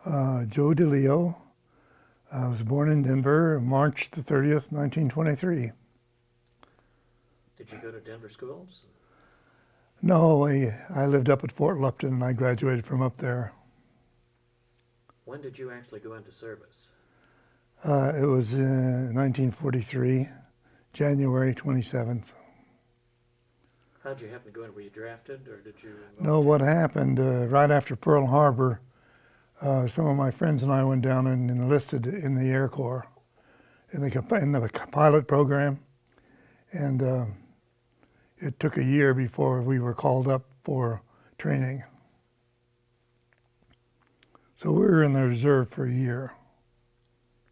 Joe Delio. I was born in Denver, March the 30th, 1923. Did you go to Denver schools? No, I lived up at Fort Lupton and I graduated from up there. When did you actually go into service? It was 1943, January 27th. How'd you happen to go in? Were you drafted or did you No, what happened right after Pearl Harbor, some of my friends and I went down and enlisted in the Air Corps, in the pilot program, and it took a year before we were called up for training. So we were in the reserve for a year.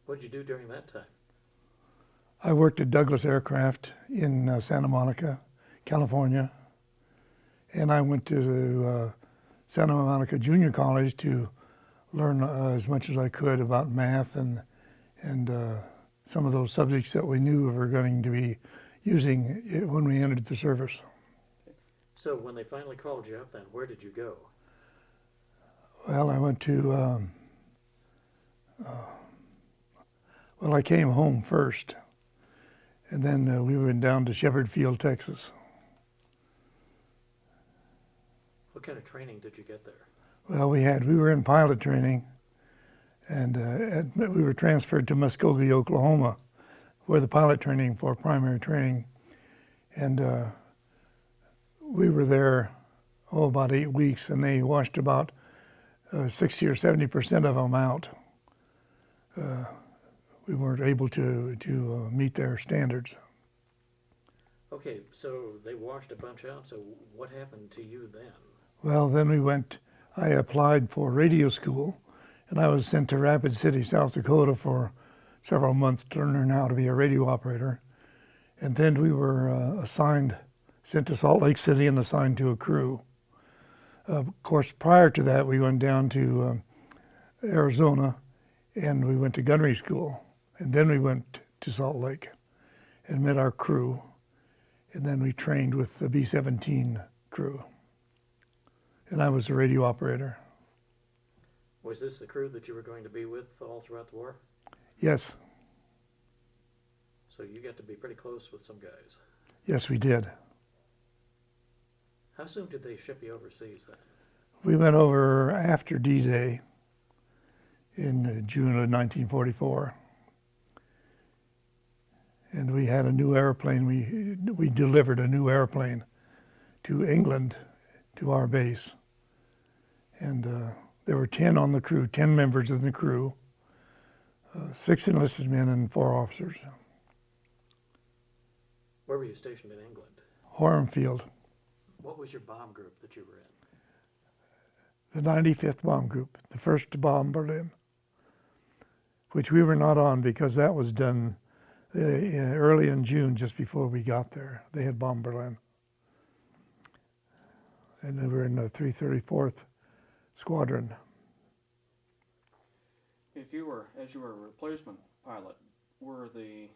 What'd you do during that time? I worked at Douglas Aircraft in Santa Monica, California, and I went to Santa Monica Junior College to learn as much as I could about math and some of those subjects that we knew we were going to be using when we entered the service. So when they finally called you up then, where did you go? Well, I went to, I came home first, and then we went down to Shepherd Field, Texas. What kind of training did you get there? Well, we were in pilot training, and we were transferred to Muskogee, Oklahoma, where the pilot training for primary training, and we were there, about 8 weeks, and they washed about 60 or 70% of them out. We weren't able to meet their standards. Okay, so they washed a bunch out, so what happened to you then? Well, then I applied for radio school, and I was sent to Rapid City, South Dakota for several months to learn how to be a radio operator. And then we were sent to Salt Lake City and assigned to a crew. Of course, prior to that, we went down to Arizona, and we went to gunnery school. And then we went to Salt Lake and met our crew. And then we trained with the B-17 crew. And I was a radio operator. Was this the crew that you were going to be with all throughout the war? Yes. So you got to be pretty close with some guys. Yes, we did. How soon did they ship you overseas then? We went over after D-Day in June of 1944. And we had a new airplane. We delivered a new airplane to England, to our base. And there were 10 on the crew, 10 members of the crew, 6 enlisted men and 4 officers. Where were you stationed in England? Horham Field. What was your bomb group that you were in? The 95th Bomb Group, the first to bomb Berlin, which we were not on because that was done early in June, just before we got there. They had bombed Berlin. And we were in the 334th Squadron. As you were a replacement pilot, were the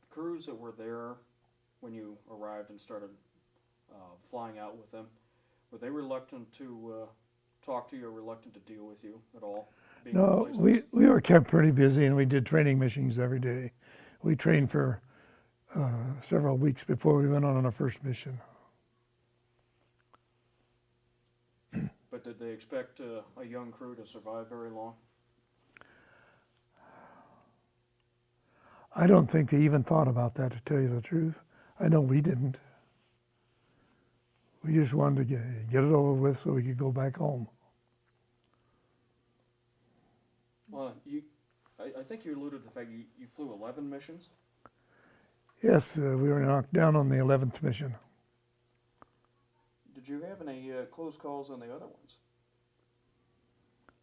crews that were there when you arrived and started flying out with them, were they reluctant to talk to you or reluctant to deal with you at all? No, we were kept pretty busy, and we did training missions every day. We trained for several weeks before we went on our first mission. But did they expect a young crew to survive very long? I don't think they even thought about that, to tell you the truth. I know we didn't. We just wanted to get it over with so we could go back home. Well, I think you alluded to the fact you flew 11 missions? Yes, we were knocked down on the 11th mission. Did you have any close calls on the other ones?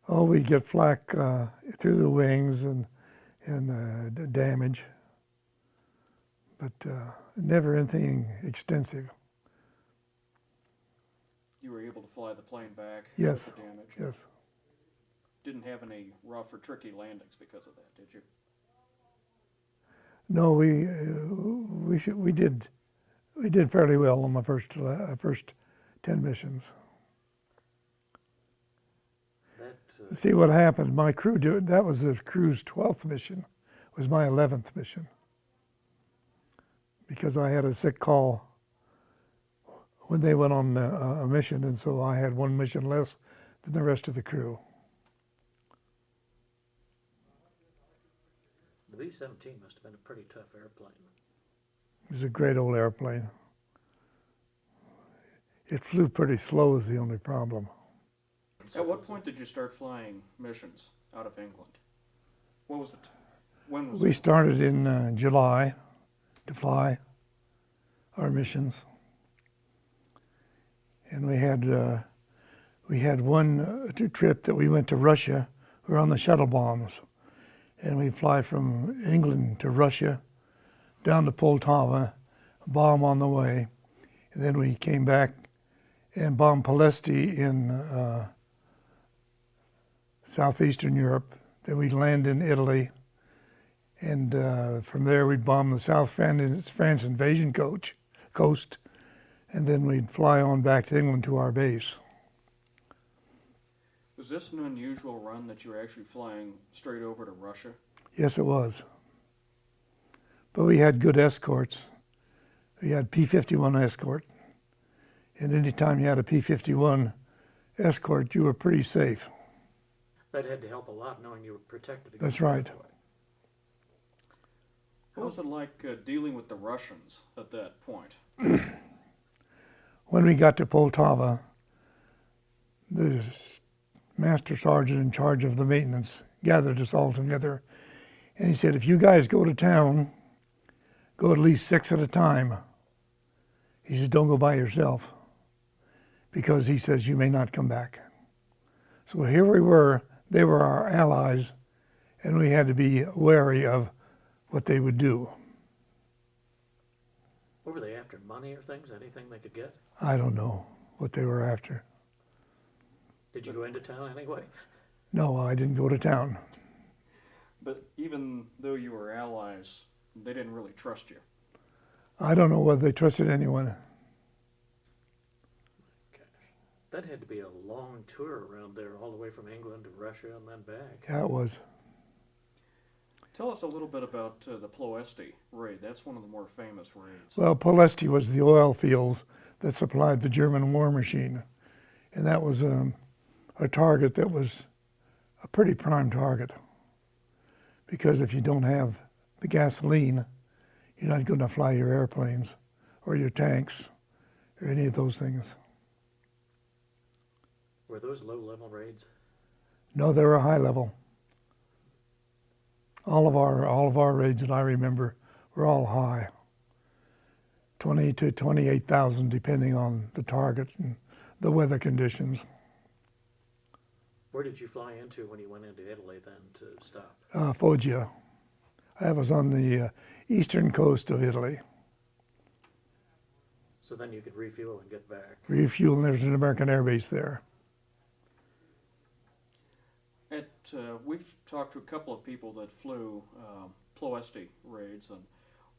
Oh, we'd get flak through the wings and damage, but never anything extensive. You were able to fly the plane back? Yes. With the damage? Yes. Didn't have any rough or tricky landings because of that, did you? No, we did fairly well on the first 10 missions. That See what happened. My crew that was the crew's 12th mission. Was my 11th mission because I had a sick call when they went on a mission, and so I had one mission less than the rest of the crew. The B-17 must have been a pretty tough airplane. It was a great old airplane. It flew pretty slow is the only problem. So At what was point did you start flying missions out of England? What was it? When was We it? started in July to fly our missions, and we had one trip that we went to Russia. We were on the shuttle bombs, and we fly from England to Russia, down to Poltava, bomb on the way, and then we came back and bombed Palesti in southeastern Europe. Then we'd land in Italy, and from there we'd bomb the South France invasion coast, and then we'd fly on back to England to our base. Was this an unusual run that you were actually flying straight over to Russia? Yes, it was. But we had good escorts. We had P-51 escort, and anytime you had a P-51 escort, you were pretty safe. That had to help a lot, knowing you were protected against That's right. airplane. What was it like dealing with the Russians at that point? When we got to Poltava, the master sergeant in charge of the maintenance gathered us all together, and he said, if you guys go to town, go at least 6 at a time. He says, don't go by yourself, because he says you may not come back. So here we were, they were our allies, and we had to be wary of what they would do. What were they after, money or things? Anything they could get? I don't know what they were after. Did you go into town anyway? No, I didn't go to town. But even though you were allies, they didn't really trust you. I don't know whether they trusted anyone. Gosh, that had to be a long tour around there, all the way from England to Russia and then back. Yeah, it was. Tell us a little bit about the Ploesti raid. That's one of the more famous raids. Well, Palesti was the oil fields that supplied the German war machine. And that was a target that was a pretty prime target. Because if you don't have the gasoline, you're not going to fly your airplanes or your tanks or any of those things. Were those low-level raids? No, they were high level. All of our raids that I remember were all high. 20 to 28,000 depending on the target and the weather conditions. Where did you fly into when you went into Italy then to stop? Foggia. I was on the eastern coast of Italy. So then you could refuel and get back. Refuel, and there's an American air base there. We've talked to a couple of people that flew Ploesti raids, and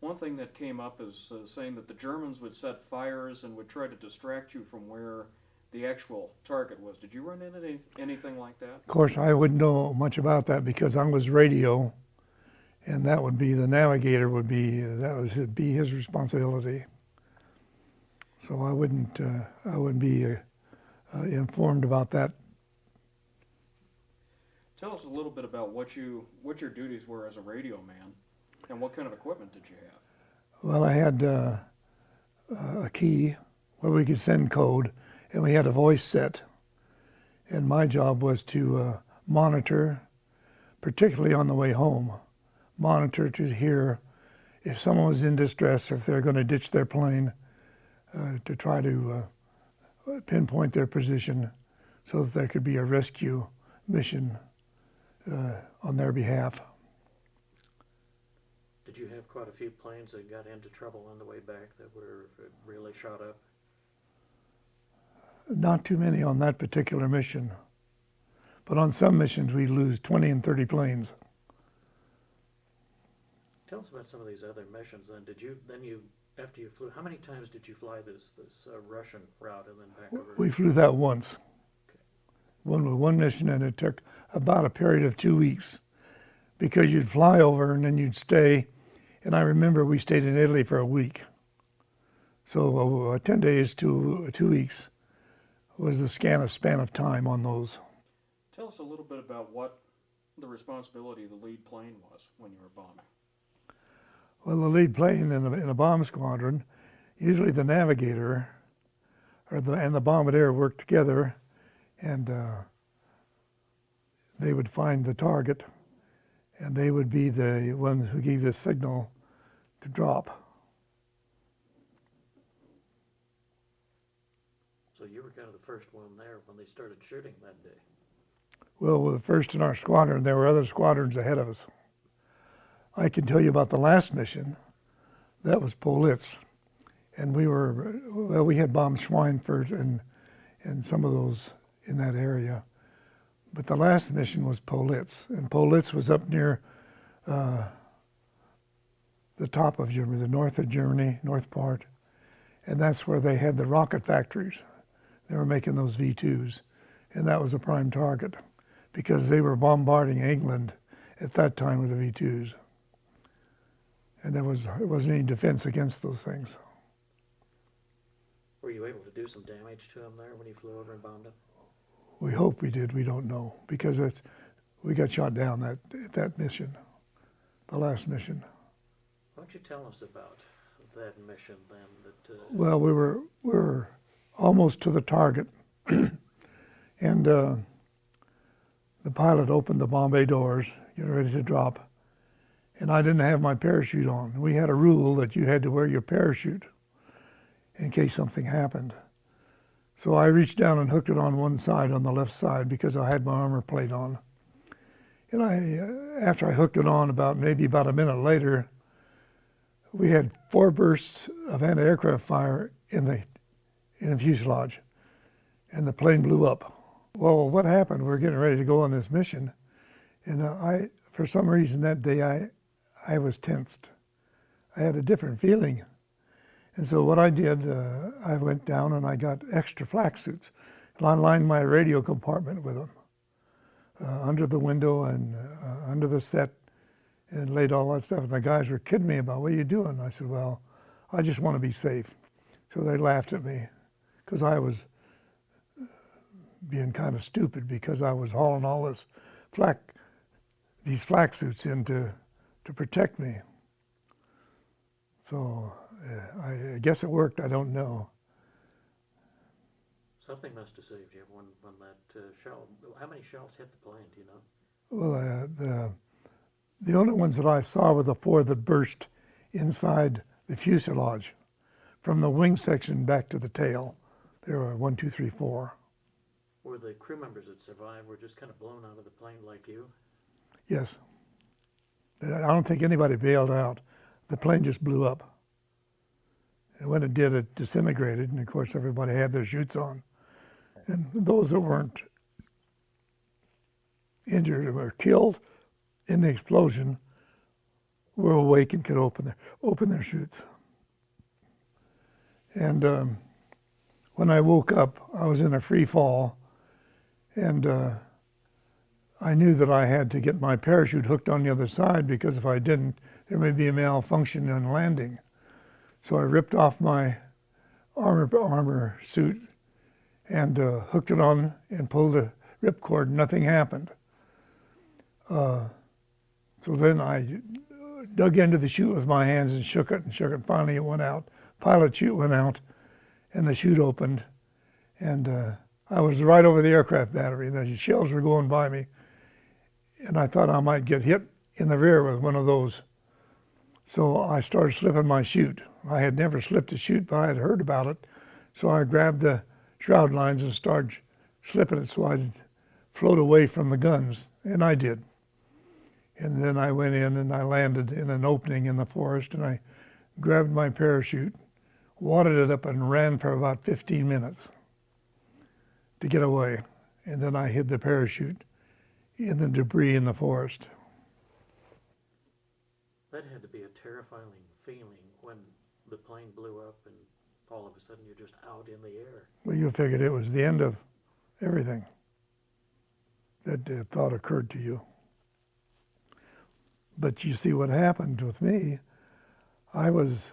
one thing that came up is saying that the Germans would set fires and would try to distract you from where the actual target was. Did you run into anything like that? Of course, I wouldn't know much about that because I was radio, and that would be the navigator would be his responsibility. So I wouldn't be informed about that. Tell us a little bit about what your duties were as a radio man, and what kind of equipment did you have? Well, I had a key where we could send code, and we had a voice set. And my job was to monitor, particularly on the way home, monitor to hear if someone was in distress or if they're going to ditch their plane, to try to pinpoint their position so that there could be a rescue mission on their behalf. Did you have quite a few planes that got into trouble on the way back that were really shot up? Not too many on that particular mission, but on some missions we lose 20 and 30 planes. Tell us about some of these other missions then. After you flew, how many times did you fly this Russian route and then back over? We flew that once. One mission, and it took about a period of 2 weeks, because you'd fly over and then you'd stay. And I remember we stayed in Italy for a week. So 10 days to 2 weeks was the span of time on those. Tell us a little bit about what the responsibility of the lead plane was when you were bombing. Well, the lead plane in a bomb squadron, usually the navigator and the bombardier worked together, and they would find the target, and they would be the ones who gave the signal to drop. So you were kind of the first one there when they started shooting that day. Well, we were the first in our squadron. There were other squadrons ahead of us. I can tell you about the last mission. That was Politz. And we had bombed Schweinfurt and some of those in that area. But the last mission was Politz. And Politz was up near the top of Germany, the north of Germany, north part. And that's where they had the rocket factories. They were making those V2s. And that was a prime target because they were bombarding England at that time with the V2s. And there wasn't any defense against those things. Were you able to do some damage to them there when you flew over and bombed them? We hope we did. We don't know because we got shot down that mission, the last mission. Why don't you tell us about that mission then? Well, we were almost to the target, and the pilot opened the bomb bay doors, getting ready to drop, and I didn't have my parachute on. We had a rule that you had to wear your parachute in case something happened. So I reached down and hooked it on one side, on the left side, because I had my armor plate on. And after I hooked it on, maybe about a minute later, we had 4 bursts of anti-aircraft fire in the fuselage, and the plane blew up. Well, what happened? We were getting ready to go on this mission, and for some reason that day, I was tensed. I had a different feeling. And so what I did, I went down and I got extra flak suits. And I lined my radio compartment with them, under the window and under the set, and laid all that stuff. And the guys were kidding me about, what are you doing? I said, well, I just want to be safe. So they laughed at me because I was being kind of stupid because I was hauling all these flak suits in to protect me. So I guess it worked. I don't know. Something must have saved you when that shell. How many shells hit the plane? Do you know? Well, the only ones that I saw were the 4 that burst inside the fuselage, from the wing section back to the tail. There were 1, 2, 3, 4. Were the crew members that survived were just kind of blown out of the plane like you? Yes. I don't think anybody bailed out. The plane just blew up. And when it did, it disintegrated, and of course everybody had their chutes on. And those that weren't injured or were killed in the explosion were awake and could open their chutes. And when I woke up, I was in a free fall, and I knew that I had to get my parachute hooked on the other side, because if I didn't, there may be a malfunction in landing. So I ripped off my armor suit and hooked it on and pulled the ripcord. Nothing happened. So then I dug into the chute with my hands and shook it and shook it. Finally it went out. Pilot chute went out and the chute opened, and I was right over the aircraft battery. The shells were going by me, and I thought I might get hit in the rear with one of those. So I started slipping my chute. I had never slipped a chute, but I had heard about it. So I grabbed the shroud lines and started slipping it so I'd float away from the guns, and I did. And then I went in and I landed in an opening in the forest, and I grabbed my parachute, wadded it up, and ran for about 15 minutes to get away. And then I hid the parachute in the debris in the forest. That had to be a terrifying feeling when the plane blew up and all of a sudden you're just out in the air. Well, you figured it was the end of everything. that thought occurred to you. But you see what happened with me, I was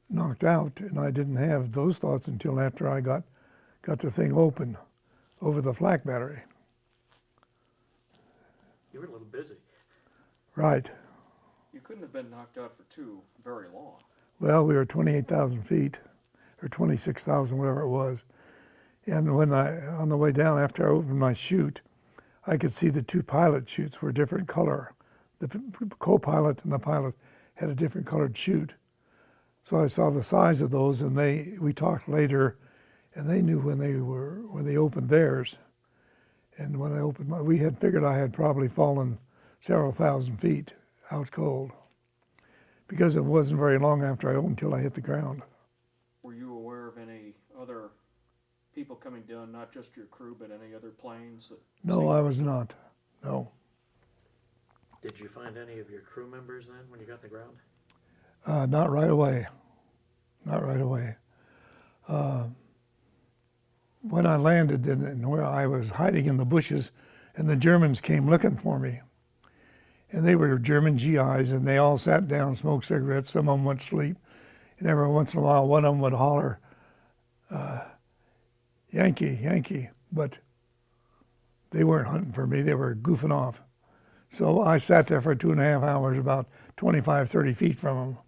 knocked out and I didn't have those thoughts until after I got the thing open over the flak battery. You were a little busy. Right. You couldn't have been knocked out for too very long. Well, we were 28,000 feet, or 26,000, whatever it was. And when on the way down, after I opened my chute, I could see the two pilot chutes were different color. The co-pilot and the pilot had a different colored chute. So I saw the size of those, and we talked later, and they knew when they opened theirs. And when I opened we had figured I had probably fallen several thousand feet out cold, because it wasn't very long after I opened until I hit the ground. Were you aware of any other people coming down, not just your crew, but any other planes? No, I was not. No. Did you find any of your crew members then when you got to the ground? Not right away. Not right away. When I landed and where I was hiding in the bushes, and the Germans came looking for me. And they were German GIs, and they all sat down, smoked cigarettes. Some of them went to sleep. And every once in a while, one of them would holler, Yankee, Yankee. But they weren't hunting for me. They were goofing off. So I sat there for 2.5 hours, about 25, 30 feet from them.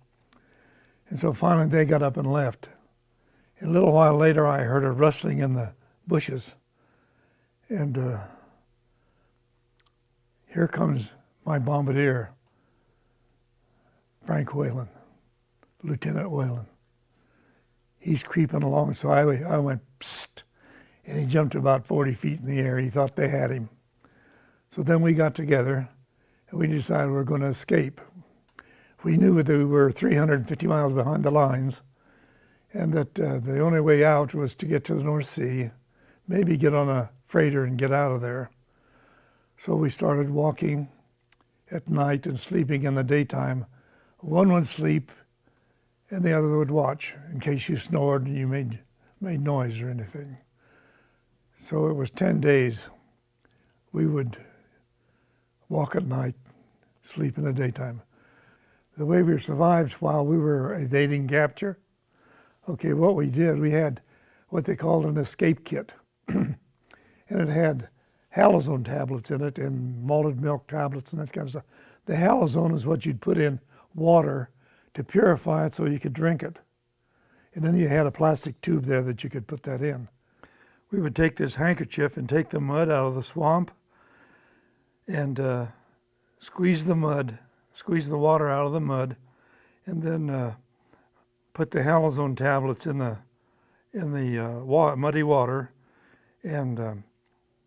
And so finally they got up and left. And a little while later, I heard a rustling in the bushes. And here comes my bombardier, Frank Whalen, Lieutenant Whalen. He's creeping along, so I went, psst, and he jumped about 40 feet in the air. He thought they had him. So then we got together, and we decided we were going to escape. We knew that we were 350 miles behind the lines, and that the only way out was to get to the North Sea, maybe get on a freighter and get out of there. So we started walking at night and sleeping in the daytime. One would sleep and the other would watch in case you snored and you made noise or anything. So it was 10 days. We would walk at night, sleep in the daytime. The way we survived while we were evading capture, okay, what we did, we had what they called an escape kit. And it had halazone tablets in it and malted milk tablets and that kind of stuff. The halazone is what you'd put in water to purify it so you could drink it. And then you had a plastic tube there that you could put that in. We would take this handkerchief and take the mud out of the swamp and squeeze the water out of the mud, and then put the halazone tablets in the muddy water, and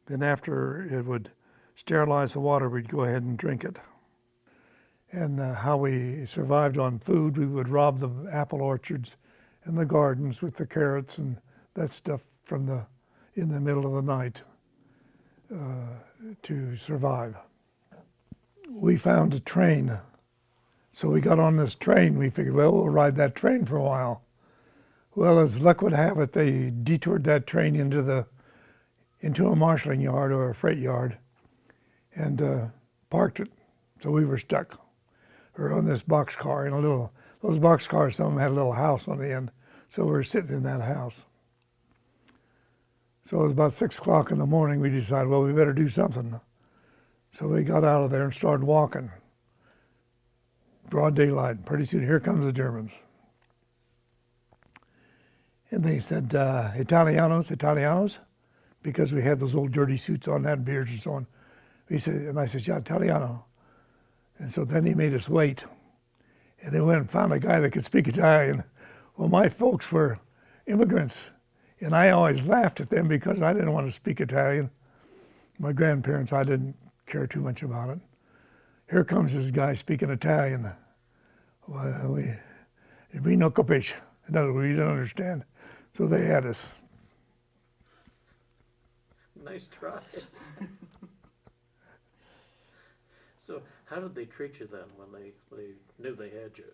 then after it would sterilize the water, we'd go ahead and drink it. And how we survived on food, we would rob the apple orchards and the gardens with the carrots and that stuff in the middle of the night to survive. We found a train. So we got on this train. We figured, well, we'll ride that train for a while. Well, as luck would have it, they detoured that train into a marshaling yard or a freight yard and parked it. So we were stuck. We were on this boxcar in those boxcars, some of them had a little house on the end. So we were sitting in that house. So it was about 6 o'clock in the morning. We decided, well, we better do something. So we got out of there and started walking. Broad daylight. Pretty soon, here comes the Germans. And they said, Italianos, Italianos, because we had those old dirty suits on, had beards and so on. And I said, yeah, Italiano. And so then he made us wait. And they went and found a guy that could speak Italian. Well, my folks were immigrants, and I always laughed at them because I didn't want to speak Italian. My grandparents, I didn't care too much about it. Here comes this guy speaking Italian. Well, we no capisce. In other words, we didn't understand. So they had us. Nice try. So how did they treat you then when they knew they had you?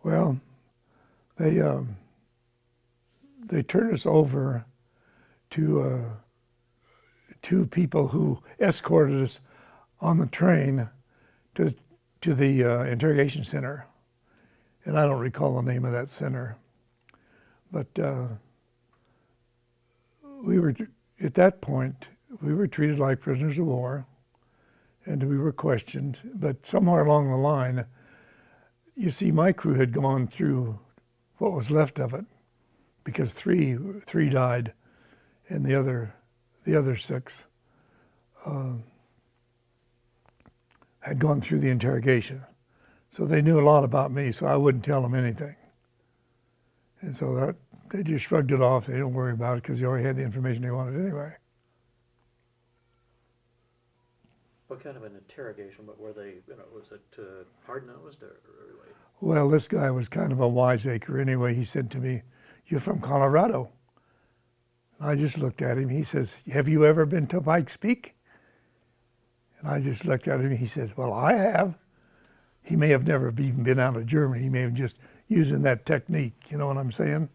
Well, they turned us over to two people who escorted us on the train to the interrogation center, and I don't recall the name of that center, but we were at that point we were treated like prisoners of war, and we were questioned. But somewhere along the line, you see, my crew had gone through what was left of it, because three died, and the other six had gone through the interrogation. So they knew a lot about me, so I wouldn't tell them anything. And so that they just shrugged it off. They don't worry about it because they already had the information they wanted anyway. What kind of an interrogation? What were they? Was it hard-nosed or like? Well, this guy was kind of a wiseacre anyway. He said to me, "You're from Colorado." I just looked at him. He says, "Have you ever been to Pikes Peak?" And I just looked at him. He said, "Well, I have." He may have never even been out of Germany. He may have just using that technique. You know what I'm saying?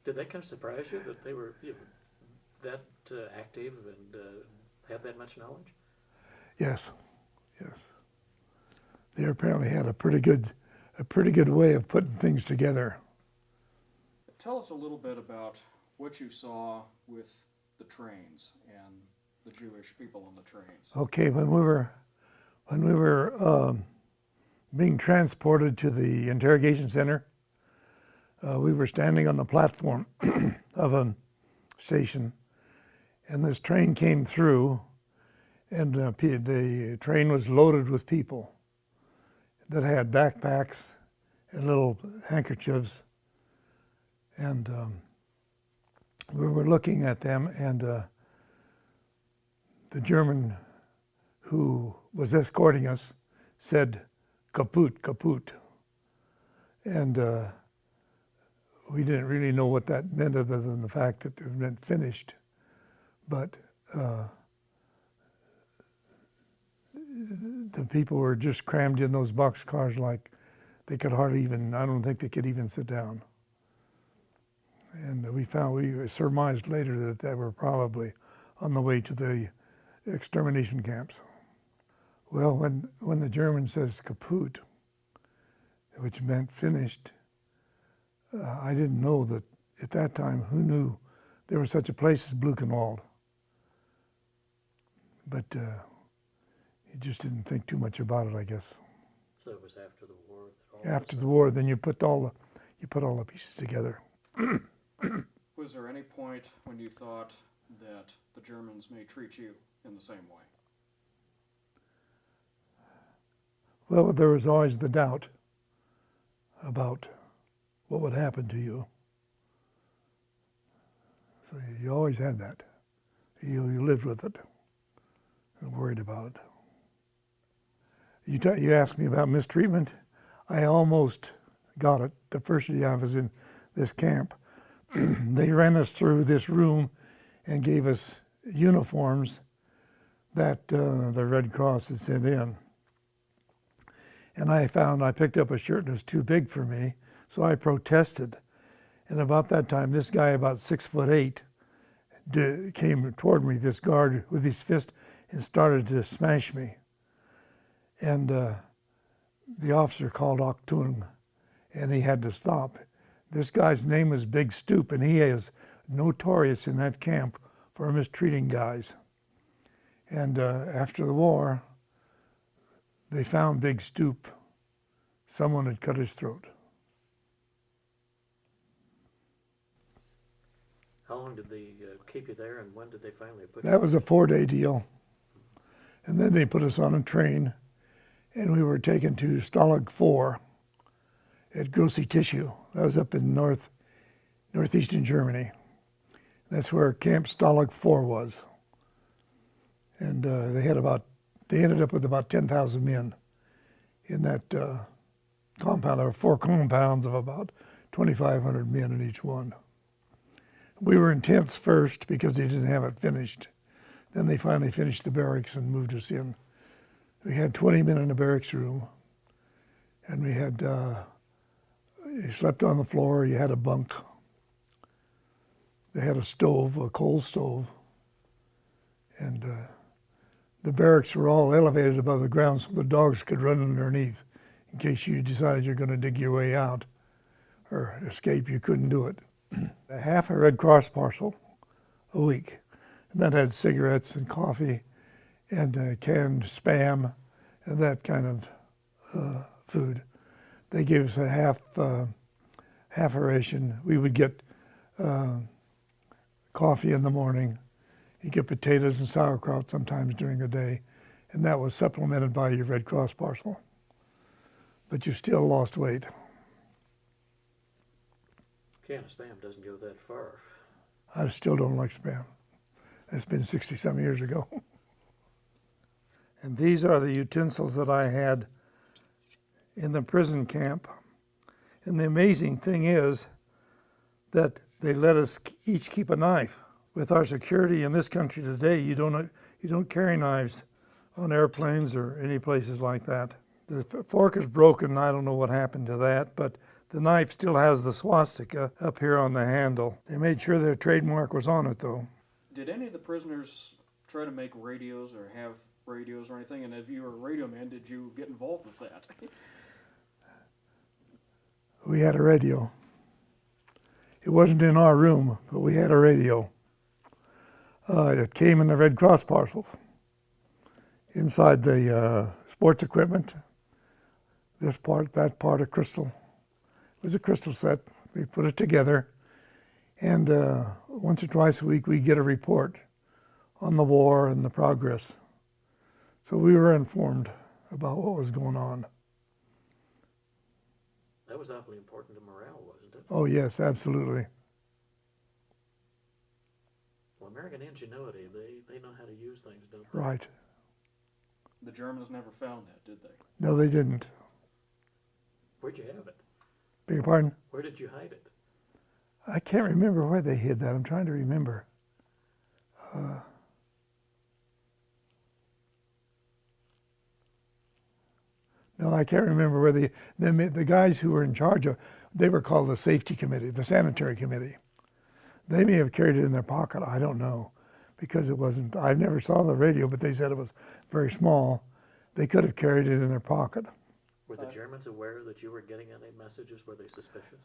Did that kind of surprise you that they were that active and had that much knowledge? Yes, yes. They apparently had a pretty good way of putting things together. Tell us a little bit about what you saw with the trains and the Jewish people on the trains. Okay, when we were being transported to the interrogation center, we were standing on the platform of a station, and this train came through, and the train was loaded with people that had backpacks and little handkerchiefs, and we were looking at them, and the German who was escorting us said, "Kaput, kaput," and we didn't really know what that meant other than the fact that it meant finished. But the people were just crammed in those boxcars like they could hardly even, I don't think they could even sit down. And we surmised later that they were probably on the way to the extermination camps. Well, when the German says kaput, which meant finished, I didn't know that at that time, who knew there was such a place as Buchenwald. But he just didn't think too much about it, I guess. So it was after the war. After the war, then you put all the pieces together. Was there any point when you thought that the Germans may treat you in the same way? Well, there was always the doubt about what would happen to you. So you always had that. You lived with it and worried about it. You asked me about mistreatment. I almost got it the first day I was in this camp. They ran us through this room and gave us uniforms that the Red Cross had sent in. And I picked up a shirt and it was too big for me, so I protested. And about that time, this guy about 6'8" came toward me, this guard with his fist, and started to smash me. And the officer called Octung, and he had to stop. This guy's name was Big Stoop, and he is notorious in that camp for mistreating guys. And after the war, they found Big Stoop. Someone had cut his throat. How long did they keep you there, and when did they finally put That was a 4-day deal. And then they put us on a train, and we were taken to Stalag 4 at Grossy Tissue. That was up in northeastern Germany. That's where Camp Stalag 4 was. And they ended up with about 10,000 men in that compound. There were 4 compounds of about 2,500 men in each one. We were in tents first because they didn't have it finished. Then they finally finished the barracks and moved us in. We had 20 men in the barracks room, and we had, you slept on the floor, you had a bunk. They had a stove, a coal stove, and the barracks were all elevated above the ground so the dogs could run underneath in case you decided you're going to dig your way out or escape. You couldn't do it. Half a Red Cross parcel a week. And that had cigarettes and coffee and canned Spam and that kind of food. They gave us a half a ration. We would get coffee in the morning. You get potatoes and sauerkraut sometimes during the day, and that was supplemented by your Red Cross parcel. But you still lost weight. Can of Spam doesn't go that far. I still don't like Spam. It's been 60-some years ago. And these are the utensils that I had in the prison camp. And the amazing thing is that they let us each keep a knife. With our security in this country today, you don't carry knives on airplanes or any places like that. The fork is broken. I don't know what happened to that, but the knife still has the swastika up here on the handle. They made sure their trademark was on it, though. Did any of the prisoners try to make radios or have radios or anything? And if you were a radio man, did you get involved with that? We had a radio. It wasn't in our room, but we had a radio. It came in the Red Cross parcels. Inside the sports equipment, this part, that part, a crystal. It was a crystal set. We put it together, and once or twice a week we get a report on the war and the progress. So we were informed about what was going on. That was awfully important to morale, wasn't it? Oh yes, absolutely. Well, American ingenuity, they know how to use things, don't they? Right. The Germans never found that, did they? No, they didn't. Where'd you have it? Beg your pardon? Where did you hide it? I can't remember where they hid that. I'm trying to remember. No, I can't remember where the guys who were in charge of, they were called the safety committee, the sanitary committee. They may have carried it in their pocket, I don't know, because it wasn't, I never saw the radio, but they said it was very small. They could have carried it in their pocket. Were the Germans aware that you were getting any messages? Were they suspicious?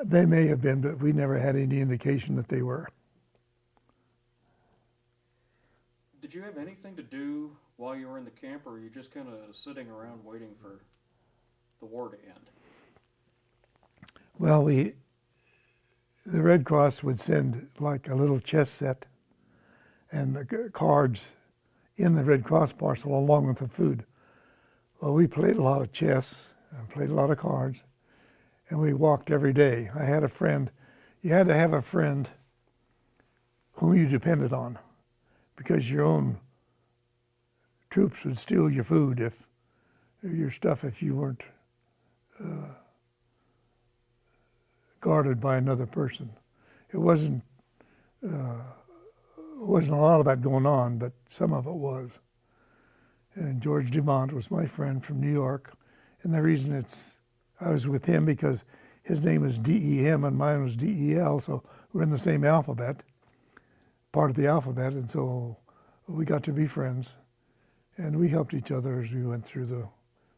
They may have been, but we never had any indication that they were. Did you have anything to do while you were in the camp, or were you just kind of sitting around waiting for the war to end? Well, the Red Cross would send like a little chess set and cards in the Red Cross parcel along with the food. Well, we played a lot of chess and played a lot of cards, and we walked every day. I had a friend. You had to have a friend whom you depended on, because your own troops would steal your food, if your stuff, if you weren't guarded by another person. It wasn't a lot of that going on, but some of it was. And George Dumont was my friend from New York, and the reason I was with him because his name was D-E-M and mine was D-E-L, so we're in the same alphabet, part of the alphabet, and so we got to be friends, and we helped each other as we went through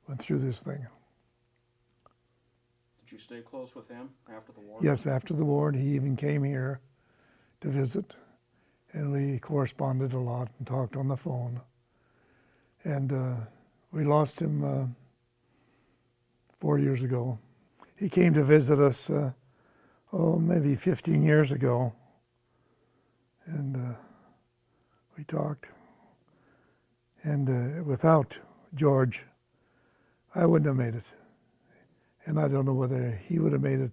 this thing. Did you stay close with him after the war? Yes, after the war, and he even came here to visit, and we corresponded a lot and talked on the phone. And we lost him 4 years ago. He came to visit us, maybe 15 years ago, and we talked. And without George, I wouldn't have made it. And I don't know whether he would have made it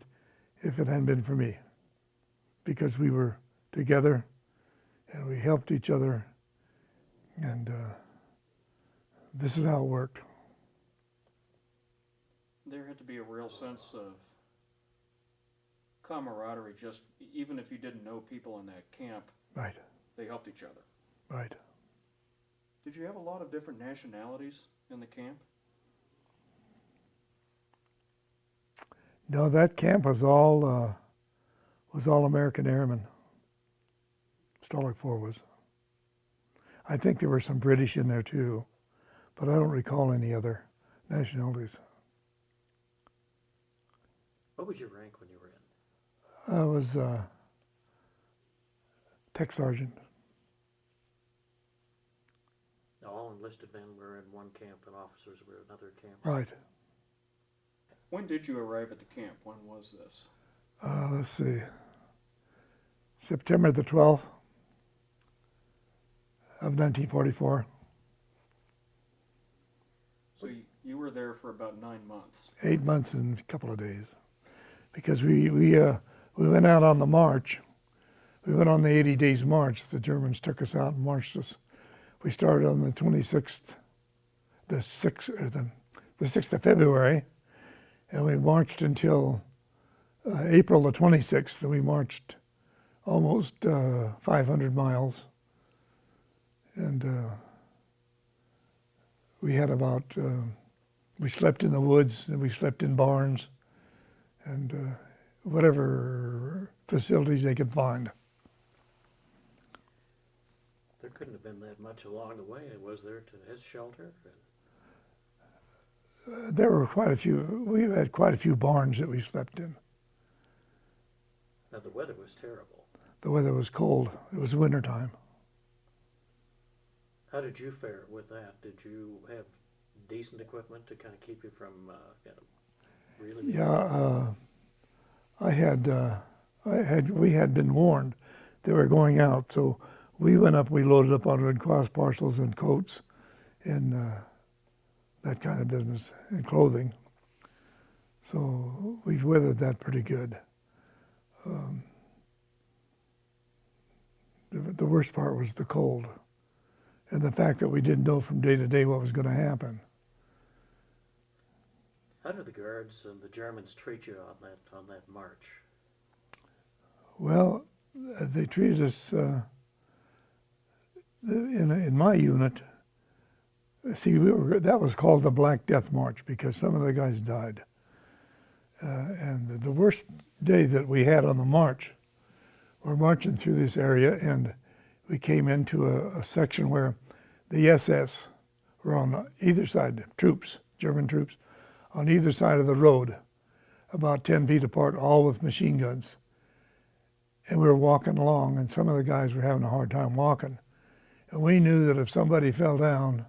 if it hadn't been for me, because we were together and we helped each other, and this is how it worked. There had to be a real sense of camaraderie, just even if you didn't know people in that camp. Right, They helped each other. right. Did you have a lot of different nationalities in the camp? No, that camp was all was All-American Airmen. Stalag 4 was. I think there were some British in there too, but I don't recall any other nationalities. What was your rank when you were in? I was tech sergeant. All enlisted men were in one camp and officers were in another camp. Right. When did you arrive at the camp? When was this? Let's see. September the 12th of 1944. So you were there for about 9 months. 8 months and a couple of days, because we went out on the march. We went on the 80 days march. The Germans took us out and marched us. We started on the 26th, the 6th of February, and we marched until April the 26th. And we marched almost 500 miles, and we had about. We slept in the woods, and we slept in barns, and whatever facilities they could find. There couldn't have been that much along the way, was there, as shelter? There were quite a few. We had quite a few barns that we slept in. Now, the weather was terrible. The weather was cold. It was wintertime. How did you fare with that? Did you have decent equipment to kind of keep you from really? Yeah, we had been warned they were going out, so we went up. We loaded up on Red Cross parcels and coats, and that kind of business, and clothing. So we weathered that pretty good. The worst part was the cold, and the fact that we didn't know from day to day what was going to happen. How did the guards and the Germans treat you on that march? Well, they treated us in my unit. See, that was called the Black Death March because some of the guys died. And the worst day that we had on the march, we're marching through this area, and we came into a section where the SS were on either side, troops, German troops, on either side of the road, about 10 feet apart, all with machine guns. And we were walking along, and some of the guys were having a hard time walking. And we knew that if somebody fell down,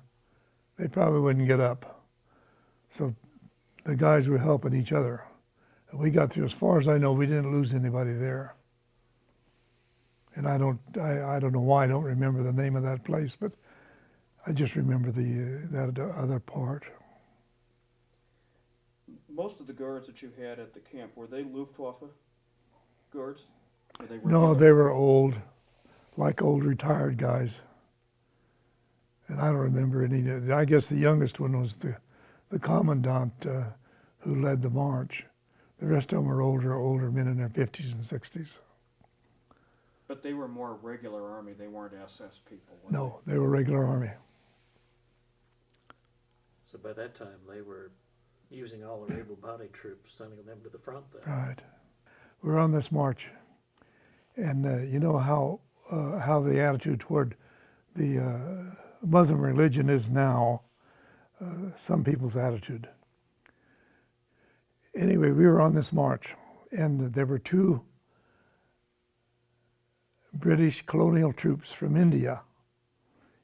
they probably wouldn't get up. So the guys were helping each other. And we got through, as far as I know, we didn't lose anybody there. And I don't know why I don't remember the name of that place, but I just remember that other part. Most of the guards that you had at the camp, were they Luftwaffe guards? Or they No, they were old, like old retired guys. And I don't remember any. I guess the youngest one was the commandant who led the march. The rest of them were older men in their 50s and 60s. But they were more regular Army. They weren't SS people, were No, they were regular Army. So by that time, they were using all their able-bodied troops, sending them to the front then. Right. We're on this march, and you know how the attitude toward the Muslim religion is now, some people's attitude. Anyway, we were on this march, and there were two British colonial troops from India,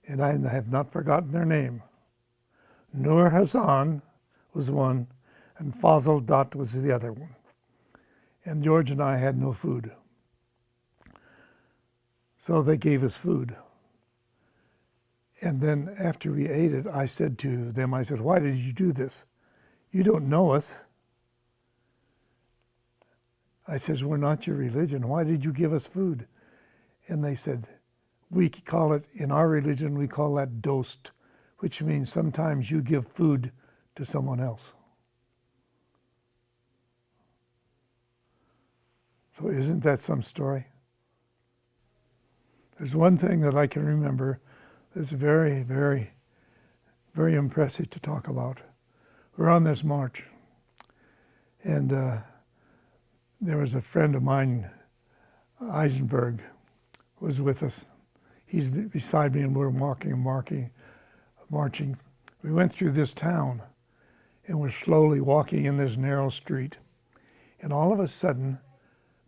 and I have not forgotten their name. Nur Hassan was one, and Fazl Dutt was the other one. And George and I had no food. So they gave us food. And then after we ate it, I said to them, I said, "Why did you do this? You don't know us." I says, "We're not your religion. Why did you give us food?" And they said, "We call it, in our religion, we call that dost, which means sometimes you give food to someone else." So isn't that some story? There's one thing that I can remember that's very, very, very impressive to talk about. We're on this march, and there was a friend of mine Eisenberg was with us. He's beside me, and we're marching. We went through this town, and we're slowly walking in this narrow street. And all of a sudden,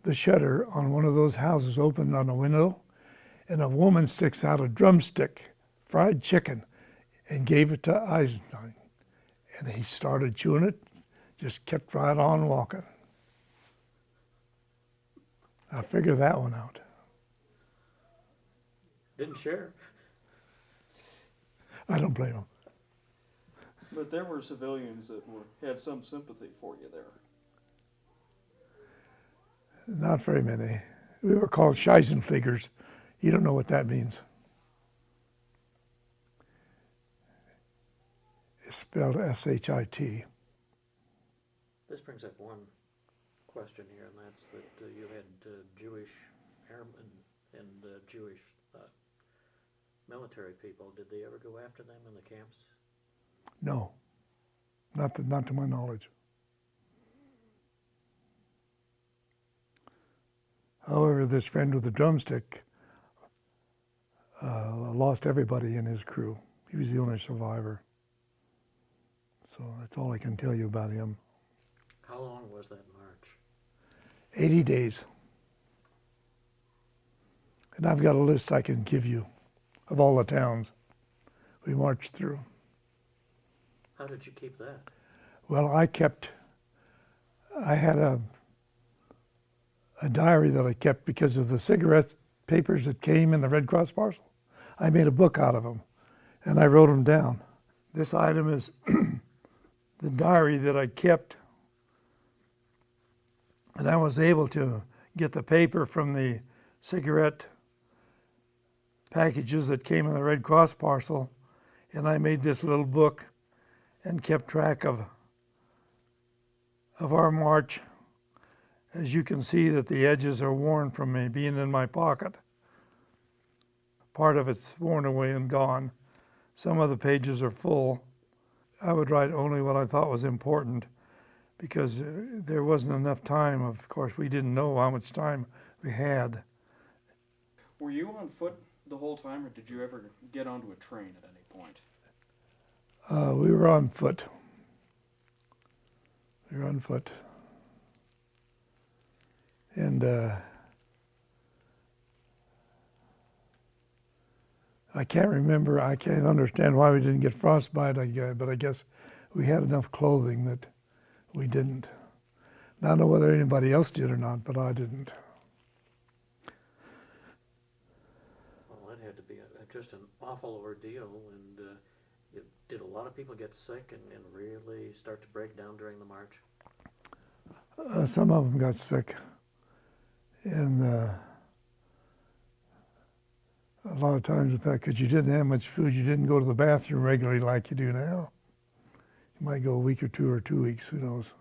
the shutter on one of those houses opened on a window, and a woman sticks out a drumstick, fried chicken, and gave it to Eisenstein. And he started chewing it, just kept right on walking. I figured that one out. Didn't share. I don't blame him. But there were civilians that had some sympathy for you there. Not very many. We were called Scheisenfliegers. You don't know what that means. It's spelled S-H-I-T. This brings up one question here, and that's that you had Jewish airmen and Jewish military people. Did they ever go after them in the camps? No, not to my knowledge. However, this friend with the drumstick lost everybody in his crew. He was the only survivor. So that's all I can tell you about him. How long was that march? 80 days. And I've got a list I can give you of all the towns we marched through. How did you keep that? Well, I had a diary that I kept because of the cigarette papers that came in the Red Cross parcel. I made a book out of them, and I wrote them down. This item is the diary that I kept, and I was able to get the paper from the cigarette packages that came in the Red Cross parcel, and I made this little book and kept track of our march. As you can see that the edges are worn from me being in my pocket. Part of it's worn away and gone. Some of the pages are full. I would write only what I thought was important because there wasn't enough time. Of course, we didn't know how much time we had. Were you on foot the whole time, or did you ever get onto a train at any point? We were on foot. And I can't remember, I can't understand why we didn't get frostbite, but I guess we had enough clothing that we didn't. I don't know whether anybody else did or not, but I didn't. Well, that had to be just an awful ordeal, and did a lot of people get sick and really start to break down during the march? Some of them got sick, and a lot of times with that, because you didn't have much food, you didn't go to the bathroom regularly like you do now. You might go a week or 2 weeks, who knows.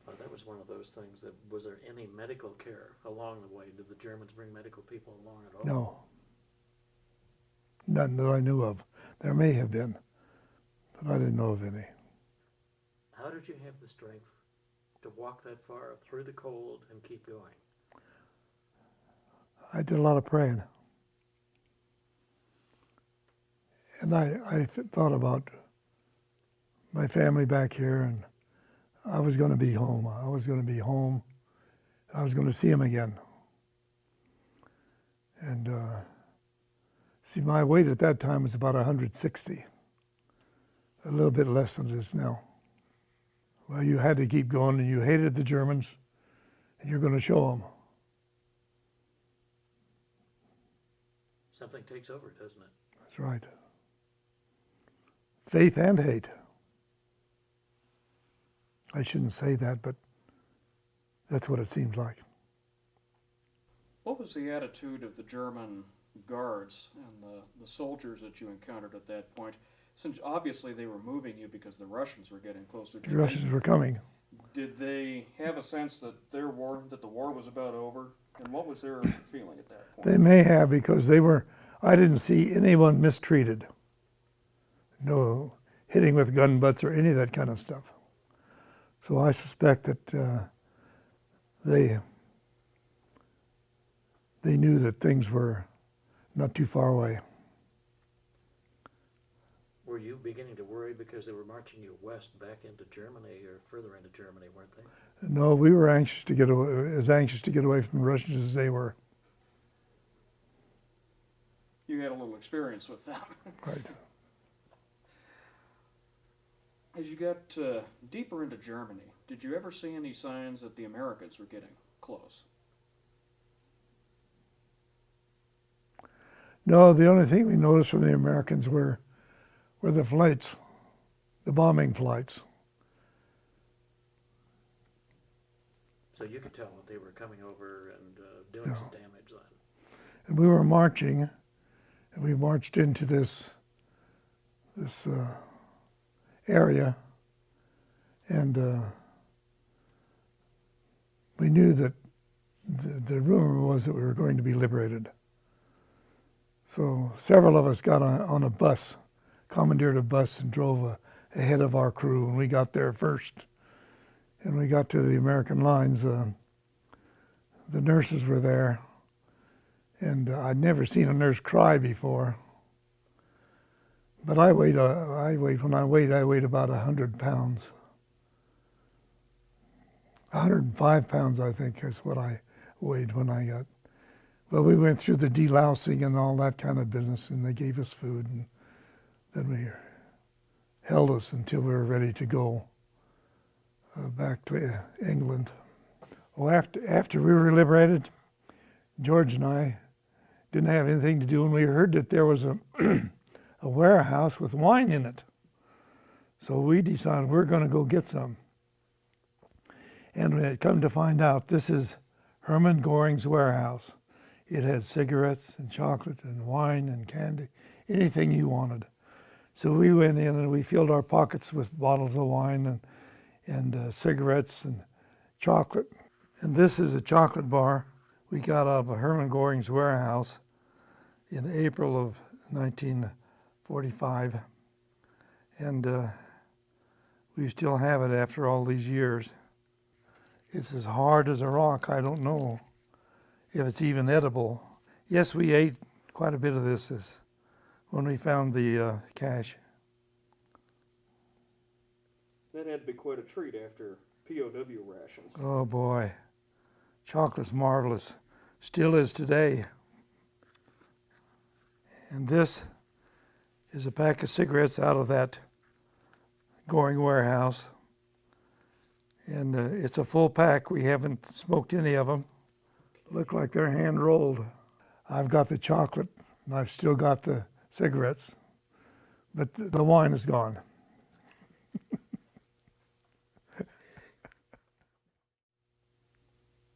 Well, that was one of those things that, was there any medical care along the way? Did the Germans bring medical people along at all? No. None that I knew of. There may have been, but I didn't know of any. How did you have the strength to walk that far through the cold and keep going? I did a lot of praying. And I thought about my family back here, and I was going to be home. I was going to be home. I was going to see them again. And see, my weight at that time was about 160, a little bit less than it is now. Well, you had to keep going, and you hated the Germans, and you're going to show them. Something takes over, doesn't it? That's right. Faith and hate. I shouldn't say that, but that's what it seems like. What was the attitude of the German guards and the soldiers that you encountered at that point? Since obviously they were moving you because the Russians were getting closer. The Russians were coming. Did they have a sense that the war was about over? And what was their feeling at that point? They may have, because I didn't see anyone mistreated. No hitting with gun butts or any of that kind of stuff. So I suspect that they knew that things were not too far away. Were you beginning to worry because they were marching you west back into Germany or further into Germany, weren't they? No, we were anxious to get away from the Russians as they were. You had a little experience with them. Right. As you got deeper into Germany, did you ever see any signs that the Americans were getting close? No, the only thing we noticed from the Americans were the flights, the bombing flights. So you could tell that they were coming over and doing some damage then. And we were marching, and we marched into this area, and we knew that the rumor was that we were going to be liberated. So several of us got on a bus, commandeered a bus, and drove ahead of our crew, and we got there first. And we got to the American lines. The nurses were there, and I'd never seen a nurse cry before. But I weighed about 100 pounds. 105 pounds, I think, is what I weighed when I got. Well, we went through the delousing and all that kind of business, and they gave us food, and then we held us until we were ready to go back to England. Well, after we were liberated, George and I didn't have anything to do, and we heard that there was a warehouse with wine in it. So we decided we're going to go get some. And we had come to find out this is Hermann Göring's warehouse. It had cigarettes and chocolate and wine and candy, anything you wanted. So we went in and we filled our pockets with bottles of wine and cigarettes and chocolate. And this is a chocolate bar we got out of Hermann Göring's warehouse in April of 1945. And we still have it after all these years. It's as hard as a rock. I don't know if it's even edible. Yes, we ate quite a bit of this when we found the cache. That had to be quite a treat after POW rations. Oh boy, chocolate's marvelous. Still is today. And this is a pack of cigarettes out of that Göring warehouse. And it's a full pack. We haven't smoked any of them. Look like they're hand rolled. I've got the chocolate and I've still got the cigarettes, but the wine is gone.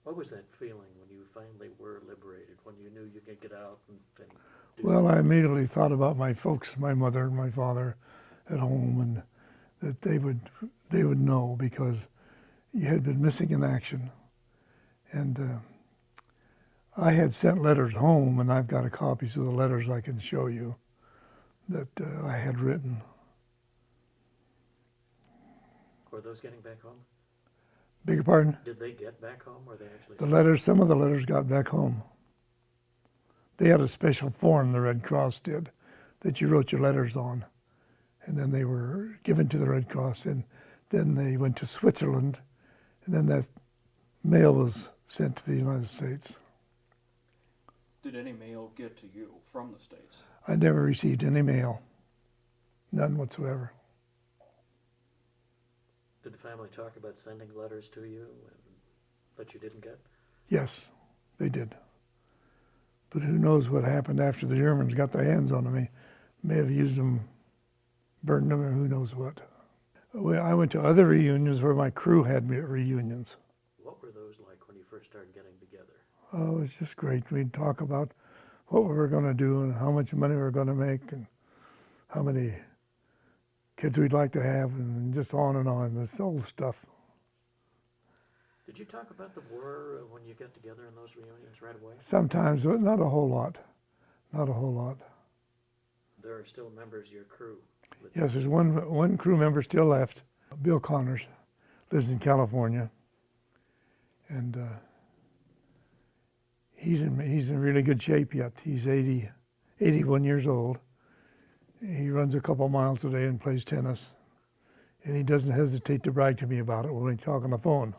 What was that feeling when you finally were liberated, when you knew you could get out and do Well, something? I immediately thought about my folks, my mother and my father at home, and that they would know, because you had been missing in action. And I had sent letters home, and I've got copies of the letters I can show you that I had written. Were those getting back home? Beg your pardon? Did they get back home, or they actually? The letters, some of the letters got back home. They had a special form, the Red Cross did, that you wrote your letters on. And then they were given to the Red Cross, and then they went to Switzerland, and then that mail was sent to the United States. Did any mail get to you from the States? I never received any mail, none whatsoever. Did the family talk about sending letters to you that you didn't get? Yes, they did. But who knows what happened after the Germans got their hands on them. They may have used them, burned them, or who knows what. Well, I went to other reunions where my crew had reunions. What were those like when you first started getting together? Oh, it was just great. We'd talk about what we were going to do and how much money we were going to make and how many kids we'd like to have, and just on and on, this old stuff. Did you talk about the war when you got together in those reunions right away? Sometimes, but not a whole lot. Not a whole lot. There are still members of your crew. Yes, there's one crew member still left. Bill Connors lives in California. and he's in really good shape yet. He's 81 years old. He runs a couple miles a day and plays tennis, and he doesn't hesitate to brag to me about it when we talk on the phone.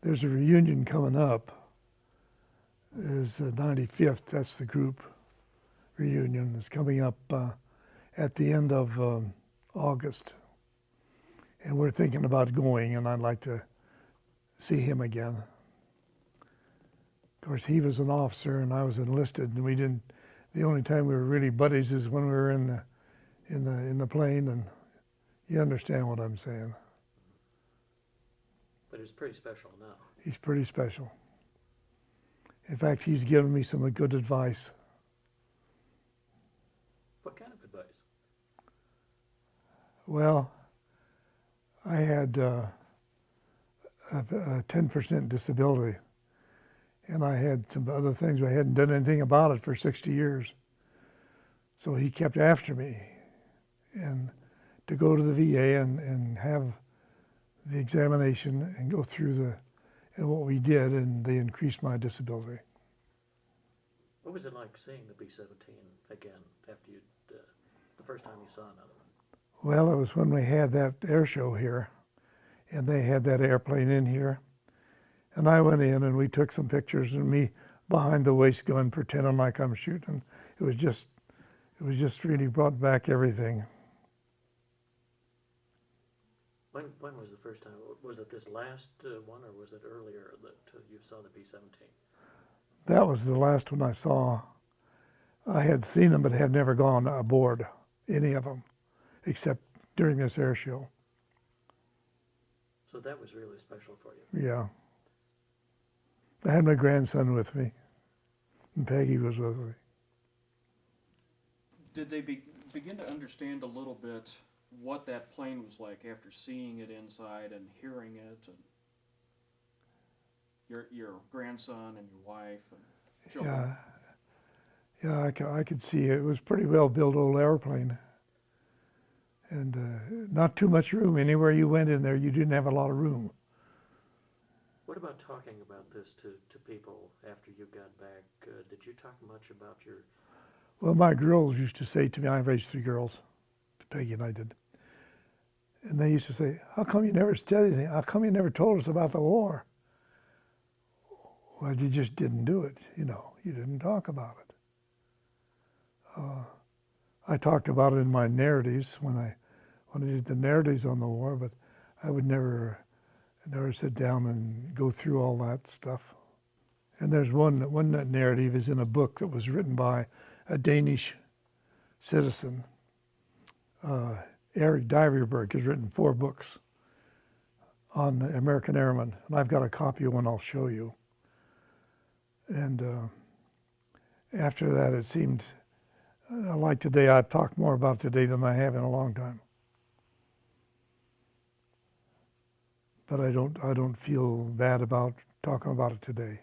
There's a reunion coming up. Is the 95th. That's the group reunion. It's coming up at the end of August, and we're thinking about going. And I'd like to see him again. Of course, he was an officer and I was enlisted, and we didn't. The only time we were really buddies is when we were in the plane, and you understand what I'm saying. But it's pretty special now. He's pretty special. In fact, he's given me some good advice. What kind of advice? Well, I had a 10% disability, and I had some other things. I hadn't done anything about it for 60 years. So he kept after me, and to go to the VA and have the examination and go through and what we did, and they increased my disability. What was it like seeing the B-17 again after the first time you saw another one? Well, it was when we had that air show here, and they had that airplane in here, and I went in and we took some pictures, and me behind the waist gun pretending like I'm shooting. It was just really brought back everything. When was the first time? Was it this last one, or was it earlier that you saw the B-17? That was the last one I saw. I had seen them, but had never gone aboard any of them, except during this air show. So that was really special for you. Yeah. I had my grandson with me, and Peggy was with me. Did they begin to understand a little bit what that plane was like after seeing it inside and hearing it, and your grandson and your wife and children? Yeah, I could see it. It was a pretty well built old airplane, and not too much room. Anywhere you went in there, you didn't have a lot of room. What about talking about this to people after you got back? Did you talk much about your... Well, my girls used to say to me, I raised 3 girls, Peggy and I did, and they used to say, how come you never said anything? How come you never told us about the war? Well, you just didn't do it, you didn't talk about it. I talked about it in my narratives when I did the narratives on the war, but I would never sit down and go through all that stuff. And there's one narrative is in a book that was written by a Danish citizen. Eric Diverberg has written 4 books on American airmen, and I've got a copy of one I'll show you. And after that, it seemed like today, I've talked more about today than I have in a long time. But I don't feel bad about talking about it today.